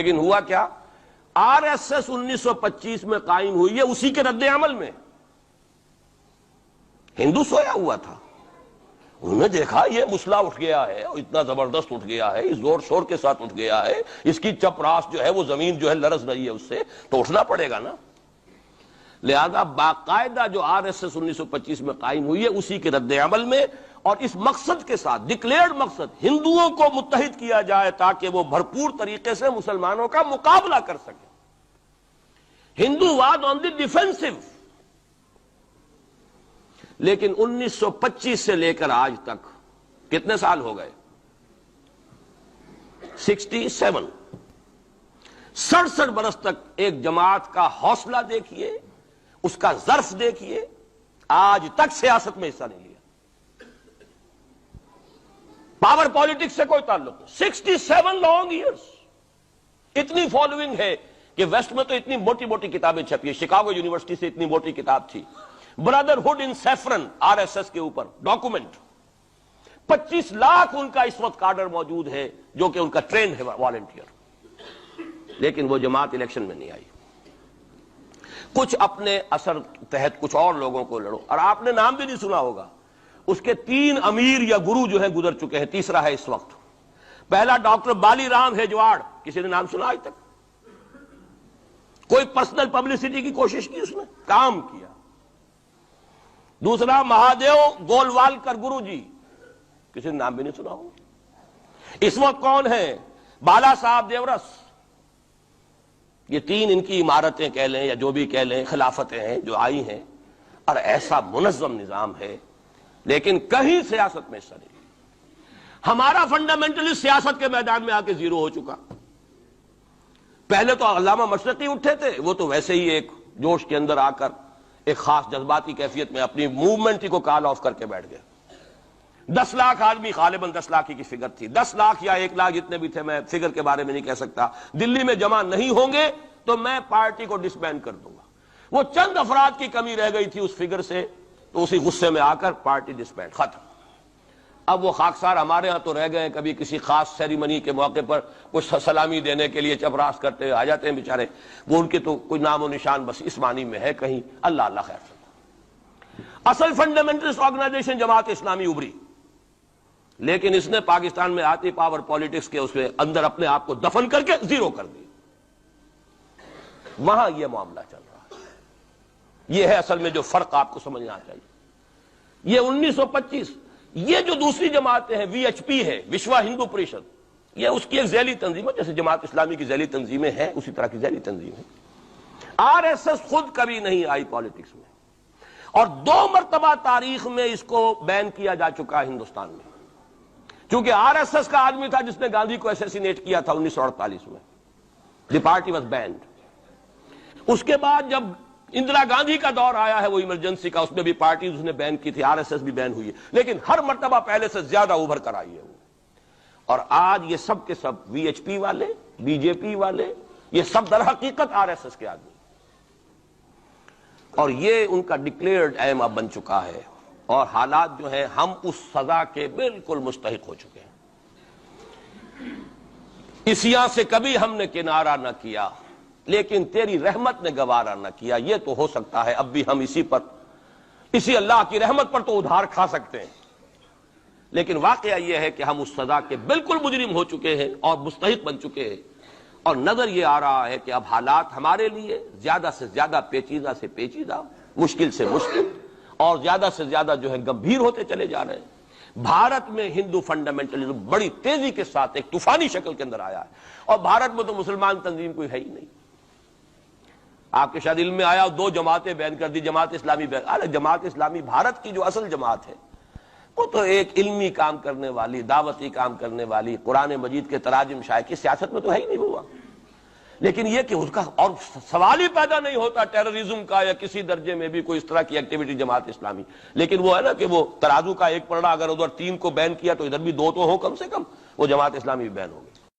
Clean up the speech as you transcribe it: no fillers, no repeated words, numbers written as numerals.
لیکن ہوا کیا؟ آر ایس ایس 1925 میں قائم ہوئی ہے اسی کے رد عمل میں. ہندو سویا ہوا تھا، انہوں نے دیکھا یہ مسئلہ اٹھ گیا ہے، اتنا زبردست اٹھ گیا ہے، اس زور شور کے ساتھ اٹھ گیا ہے، اس کی چپراس جو ہے وہ زمین جو ہے لرز رہی ہے، اس سے تو اٹھنا پڑے گا نا. لہذا باقاعدہ جو آر ایس ایس 1925 میں قائم ہوئی ہے اسی کے رد عمل میں، اور اس مقصد کے ساتھ، ڈکلیئرڈ مقصد، ہندوؤں کو متحد کیا جائے تاکہ وہ بھرپور طریقے سے مسلمانوں کا مقابلہ کر سکے. ہندو واد آن دی ڈیفینسو. لیکن 1925 سے لے کر آج تک کتنے سال ہو گئے؟ 67. 67 برس تک ایک جماعت کا حوصلہ دیکھیے، اس کا ظرف دیکھیے، آج تک سیاست میں حصہ نہیں لیا. پاور پالیٹکس سے کوئی تعلق نہیں. 67 لانگ ایئرس. اتنی فالوئنگ ہے کہ ویسٹ میں تو اتنی موٹی موٹی کتابیں چھپی ہیں. شکاگو یونیورسٹی سے اتنی موٹی کتاب تھی، برادرہڈ ان سیفرن، آر ایس ایس کے اوپر ڈاکومنٹ. 25 لاکھ ان کا اس وقت کارڈر موجود ہے جو کہ ان کا ٹرینڈ ہے والنٹیئر. لیکن وہ جماعت الیکشن میں نہیں آئی. کچھ اپنے اثر تحت کچھ اور لوگوں کو لڑو. اور آپ نے نام بھی نہیں سنا ہوگا، اس کے 3 امیر یا گرو جو ہیں گزر چکے ہیں، تیسرا ہے اس وقت. پہلا ڈاکٹر بالی رام ہیجواڑ، کسی نے نام سنا آج تک؟ کوئی پرسنل پبلسٹی کی کوشش کی اس نے؟ کام کیا. دوسرا مہادیو گولوالکر گرو جی، کسی نے نام بھی نہیں سنا ہوگا. اس وقت کون ہیں؟ بالا صاحب دیورس. یہ 3 ان کی عمارتیں کہہ لیں یا جو بھی کہہ لیں، خلافتیں ہیں جو آئی ہیں، اور ایسا منظم نظام ہے، لیکن کہیں سیاست میں حصہ نہیں. ہمارا فنڈامنٹلسٹ سیاست کے میدان میں آ کے زیرو ہو چکا. پہلے تو علامہ مشرقی اٹھے تھے، وہ تو ویسے ہی ایک جوش کے اندر آ کر ایک خاص جذباتی کیفیت میں اپنی موومنٹ کو کال آف کر کے بیٹھ گئے. 10 لاکھ آدمی، غالباً 10 لاکھ کی فگر تھی، 10 لاکھ یا 1 لاکھ جتنے بھی تھے، میں فگر کے بارے میں نہیں کہہ سکتا، دلی میں جمع نہیں ہوں گے تو میں پارٹی کو ڈسبینڈ کر دوں گا. وہ چند افراد کی کمی رہ گئی تھی اس فگر سے، تو اسی غصے میں آ کر پارٹی ڈسبینڈ، ختم. اب وہ خاکسار ہمارے ہاں تو رہ گئے، کبھی کسی خاص سیریمنی کے موقع پر کچھ سلامی دینے کے لیے چپراس کرتے ہوئے آ جاتے ہیں بیچارے. وہ ان کے تو کوئی نام و نشان بس اس معنی میں ہے کہیں. اللہ اللہ خیر کرتا. اصل فنڈامنٹلسٹ آرگنائزیشن جماعت اسلامی ابری، لیکن اس نے پاکستان میں آتی پاور پالیٹکس کے اس میں اندر اپنے آپ کو دفن کر کے زیرو کر دی. وہاں یہ معاملہ چل رہا ہے. یہ ہے اصل میں جو فرق آپ کو سمجھنا چاہیے. یہ 1925، یہ جو دوسری جماعتیں ہیں، وی ایچ پی ہے، وشوا ہندو پریشد، یہ اس کی ایک ذیلی تنظیم ہے، جیسے جماعت اسلامی کی ذیلی تنظیمیں ہیں اسی طرح کی ذیلی تنظیم ہے. آر ایس ایس خود کبھی نہیں آئی پالیٹکس میں، اور 2 مرتبہ تاریخ میں اس کو بین کیا جا چکا ہے ہندوستان میں. چونکہ آر ایس ایس کا آدمی تھا جس نے گاندھی کو ایسیسینیٹ کیا تھا 1948 میں. دی پارٹی واز بینڈ. اس کے بعد جب اندرا گاندھی کا دور آیا ہے وہ ایمرجنسی کا، اس میں بھی پارٹیز اس نے بین کی تھی، آر ایس ایس بھی بین ہوئی ہے، لیکن ہر مرتبہ پہلے سے زیادہ ابھر کر آئی ہے وہ. اور آج یہ سب کے سب وی ایچ پی والے، بی جے پی والے، یہ سب در حقیقت آر ایس ایس کے آدمی، اور یہ ان کا ڈکلیئرڈ ایم اب بن چکا ہے. اور حالات جو ہیں، ہم اس سزا کے بالکل مستحق ہو چکے ہیں. اسیاں سے کبھی ہم نے کنارہ نہ کیا، لیکن تیری رحمت نے گوارا نہ کیا. یہ تو ہو سکتا ہے اب بھی ہم اسی اللہ کی رحمت پر تو ادھار کھا سکتے ہیں، لیکن واقعہ یہ ہے کہ ہم اس سزا کے بالکل مجرم ہو چکے ہیں اور مستحق بن چکے ہیں. اور نظر یہ آ رہا ہے کہ اب حالات ہمارے لیے زیادہ سے زیادہ پیچیدہ سے پیچیدہ، مشکل سے مشکل، اور زیادہ سے زیادہ جو ہے گمبھیر ہوتے چلے جا رہے ہیں. بھارت میں ہندو فنڈامنٹلزم بڑی تیزی کے ساتھ ایک طوفانی شکل کے اندر آیا ہے، اور بھارت میں تو مسلمان تنظیم کوئی ہے ہی نہیں. آپ کے شاید علم میں آیا 2 جماعتیں بین کر دی، جماعت اسلامی بین. ارے جماعت اسلامی بھارت کی جو اصل جماعت ہے وہ تو ایک علمی کام کرنے والی، دعوتی کام کرنے والی، قرآن مجید کے تراجم شائع کی سیاست میں تو ہے ہی نہیں ہوا. لیکن یہ کہ اس کا اور سوال ہی پیدا نہیں ہوتا ٹیررزم کا یا کسی درجے میں بھی کوئی اس طرح کی ایکٹیویٹی جماعت اسلامی. لیکن وہ ہے نا کہ وہ ترازو کا ایک پلڑا اگر ادھر 3 کو بین کیا تو ادھر بھی 2 تو ہو کم سے کم، وہ جماعت اسلامی بھی بین ہو گئی.